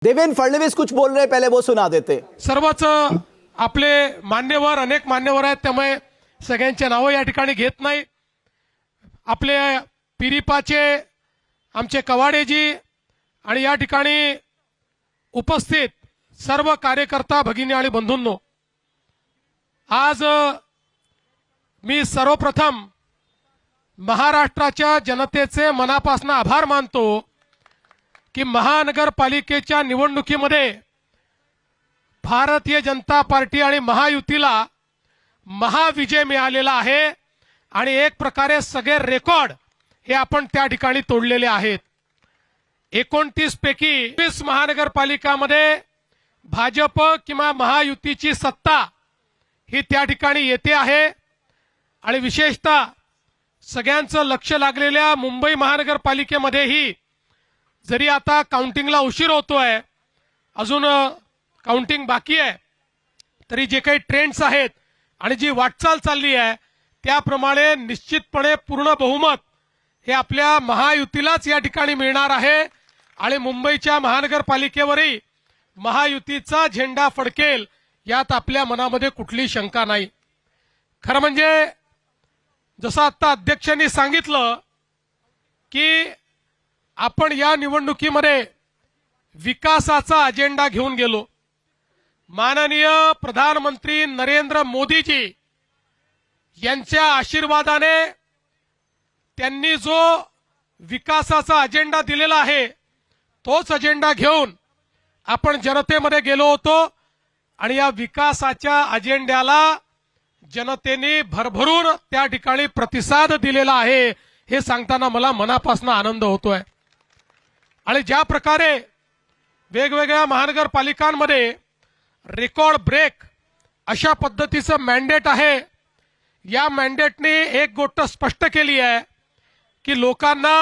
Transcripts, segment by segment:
देवेंद्र फडणवीस कुछ बोल रहे, पहले वो सुना देते। सर्वच आपले मान्यवर अनेक मान्यवर आहेत, त्यामुळे सगळ्यांचे नाव या ठिकाणी घेत नाही। आपले पिरिपाचे आमचे कवाडेजी आणि या ठिकाणी उपस्थित सर्व कार्यकर्ता भगिनी आणि बंधूंनो, आज मी सर्वप्रथम महाराष्ट्राच्या जनतेचे मनापासून आभार मानतो की महानगरपालिकेच्या निवडणुकीमध्ये भारतीय जनता पार्टी आणि महायुतीला महाविजय मिळालेला आहे आणि एक प्रकारे सगळे रेकॉर्ड हे आपण त्या ठिकाणी तोडलेले आहेत। 29 पैकी 20 महानगरपालिकामध्ये भाजप किंवा महायुतीची सत्ता ही त्या ठिकाणी येते आहे आणि विशेषतः सगळ्यांचं लक्ष लागलेल्या मुंबई महानगरपालिकेमध्येही जरी आता काउंटिंगला उशीर होतोय, अजून काउंटिंग बाकी आहे, तरी जे काही ट्रेंड्स आहेत आणि जी वाटचाल चालली आहे त्याप्रमाणे निश्चितपणे पूर्ण बहुमत हे आपल्या महायुतीलाच या ठिकाणी मिळणार आहे आणि मुंबईच्या महानगरपालिकेवरही महायुतीचा झेंडा फडकेल यात आपल्या मनामध्ये कुठली शंका नाही। खरं म्हणजे जसं आता अध्यक्षांनी सांगितलं की आपण या निवडणुकीमध्ये विकासाचा अजेंडा घेऊन गेलो। माननीय प्रधानमंत्री नरेंद्र मोदीजी यांच्या आशीर्वादाने त्यांनी जो विकासाचा अजेंडा दिलेला आहे तोच अजेंडा घेऊन आपण जनतेमध्ये गेलो होतो आणि या विकासाच्या अजेंड्याला जनतेने भरभरून त्या ठिकाणी प्रतिसाद दिलेला आहे हे सांगताना मला मनापासून आनंद होतोय। आणि ज्या प्रकारे वेगवेगळ्या महानगरपालिकांमध्ये रेकॉर्ड ब्रेक अशा पद्धतीचं मॅन्डेट आहे, या मॅन्डेटने एक गोष्ट स्पष्ट केली आहे की लोकांना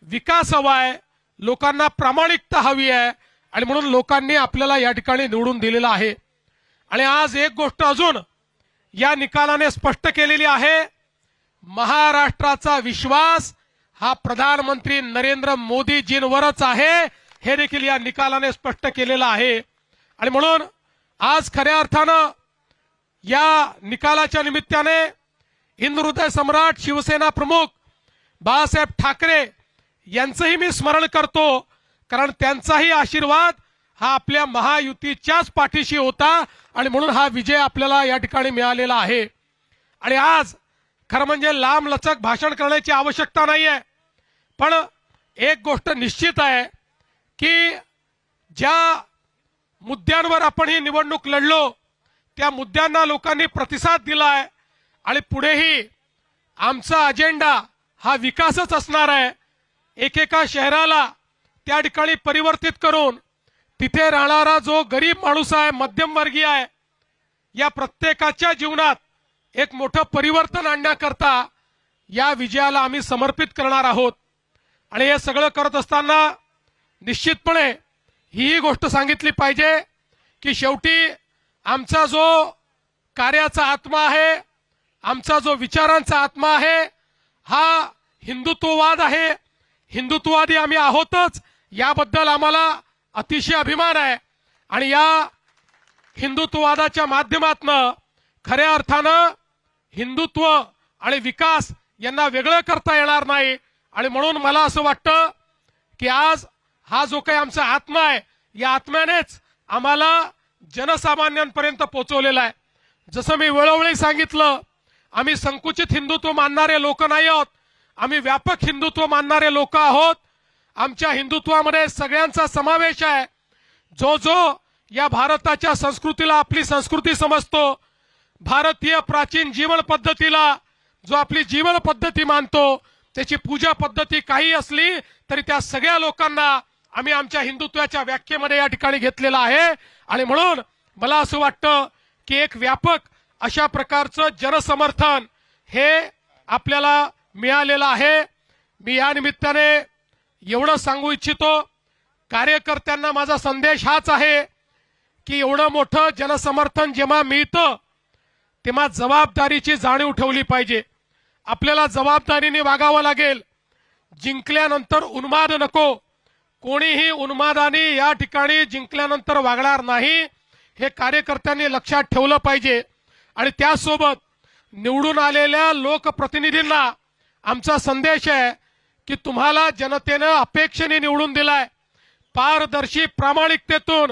विकास हवा आहे, लोकांना प्रामाणिकता हवी आहे आणि म्हणून लोकांनी आपल्याला या ठिकाणी निवडून दिलेलं आहे। आणि आज एक गोष्ट अजून या निकालाने स्पष्ट केलेली आहे, महाराष्ट्राचा विश्वास हा प्रधानमंत्री नरेंद्र मोदीजींवरच आहे हे देखील या निकालाने स्पष्ट केलेलं आहे। आणि म्हणून आज खऱ्या अर्थानं या निकालाच्या निमित्ताने हिंदू हृदय सम्राट शिवसेना प्रमुख बाळासाहेब ठाकरे यांचंही मी स्मरण करतो, कारण त्यांचाही आशीर्वाद हा आपल्या महायुतीच्याच पाठीशी होता आणि म्हणून हा विजय आपल्याला या ठिकाणी मिळालेला आहे। आणि आज खरं म्हणजे लांब लचक भाषण करण्याची आवश्यकता नाहीये, पण एक गोष्ट निश्चित आहे की ज्या मुद्द्यांवर आपण ही निवडणूक लढलो त्या मुद्द्यांना लोकांनी प्रतिसाद दिलाय आणि पुढेही आमचा अजेंडा हा विकासच असणार आहे। एकेका शहराला त्या ठिकाणी परिवर्तित करून तिथे राहणारा जो गरीब माणूस आहे, मध्यमवर्गीय आहे, या प्रत्येकाच्या जीवनात एक मोठं परिवर्तन आणण्याकरता या विजयाला आम्ही समर्पित करणार आहोत। आणि हे सगळं करत असताना निश्चितपणे ही गोष्ट सांगितली पाहिजे की शेवटी आमचा जो कार्याचा आत्मा आहे, आमचा जो विचारांचा आत्मा आहे, हा हिंदुत्ववाद आहे। हिंदुत्ववादी आम्ही आहोतच, याबद्दल आम्हाला अतिशय अभिमान आहे। आणि या हिंदुत्ववादाच्या माध्यमातून खऱ्या अर्थानं हिंदुत्व आणि विकास यांना वेगळं करता येणार नाही। आणि म्हणून मला असं वाटतं की आज हा जो काही आमचा आत्मा आहे, या आत्म्यानेच आम्हाला जनसामान्यांपर्यंत पोहोचवलेला आहे। जसं मी वेळोवेळी सांगितलं, आम्ही संकुचित हिंदुत्व मानणारे लोक नाही आहोत, आम्ही व्यापक हिंदुत्व मानणारे लोक आहोत। आमच्या हिंदुत्वामध्ये सगळ्यांचा समावेश आहे। जो जो या भारताच्या संस्कृतीला आपली संस्कृती समजतो, भारतीय प्राचीन जीवन पद्धतीला जो आपली जीवन पद्धती मानतो, त्याची पूजा पद्धती काही असली तरी त्या सगळ्या लोकांना आम्ही आमच्या हिंदुत्वाच्या व्याख्येमध्ये या ठिकाणी घेतलेलं आहे। आणि म्हणून मला असं वाटतं की एक व्यापक अशा प्रकारचं जनसमर्थन हे आपल्याला मिळालेलं आहे। मी या निमित्ताने एवढं सांगू इच्छितो, कार्यकर्त्यांना माझा संदेश हाच आहे की एवढं मोठं जनसमर्थन जेव्हा मिळतं तेव्हा जबाबदारीची जाणीव ठेवली पाहिजे। आपल्याला जबाबदारीने वागावं लागेल। जिंकल्यानंतर उन्माद नको, कोणीही उन्मादाने या ठिकाणी जिंकल्यानंतर वागणार नाही, हे कार्यकर्त्यांनी लक्षात ठेवलं पाहिजे। आणि त्यासोबत निवडून आलेल्या लोकप्रतिनिधींना आमचा संदेश आहे की तुम्हाला जनतेनं अपेक्षेने निवडून दिलाय, पारदर्शी प्रामाणिकतेतून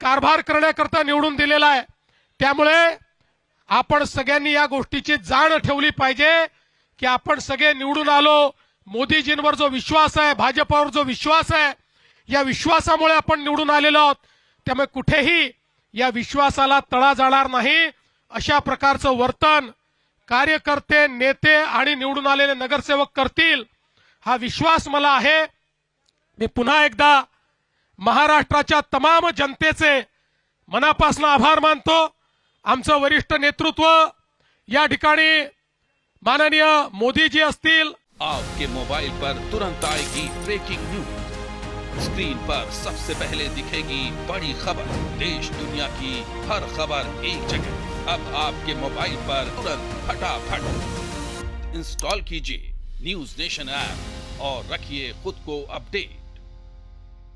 कारभार करण्याकरता निवडून दिलेला आहे। त्यामुळे आपण सगळ्यांनी या गोष्टीची जाण ठेवली पाहिजे की आपण सगळे निवडून आलो, मोदीजींवर जो विश्वास आहे, भाजपवर जो विश्वास आहे, या विश्वासामुळे आपण निवडून आलेलो आहोत। त्यामुळे कुठेही या विश्वासाला तडा जाणार नाही, अशा प्रकारचं वर्तन कार्यकर्ते, नेते आणि निवडून आलेले नगरसेवक करतील, हा विश्वास मला आहे। मी पुन्हा एकदा महाराष्ट्राच्या तमाम जनतेचे मनापासून आभार मानतो। आमचं वरिष्ठ नेतृत्व या ठिकाणी माननीय मोदीजी असतील। आपके मोबाइल पर तुरंत आएगी ब्रेकिंग न्यूज, स्क्रीन पर सबसे पहले दिखेगी बड़ी खबर, देश दुनिया की हर खबर एक जगह। अब आपके मोबाइल पर तुरंत फटाफट इंस्टॉल कीजिए न्यूज नेशन ऐप और रखिए खुद को अपडेट।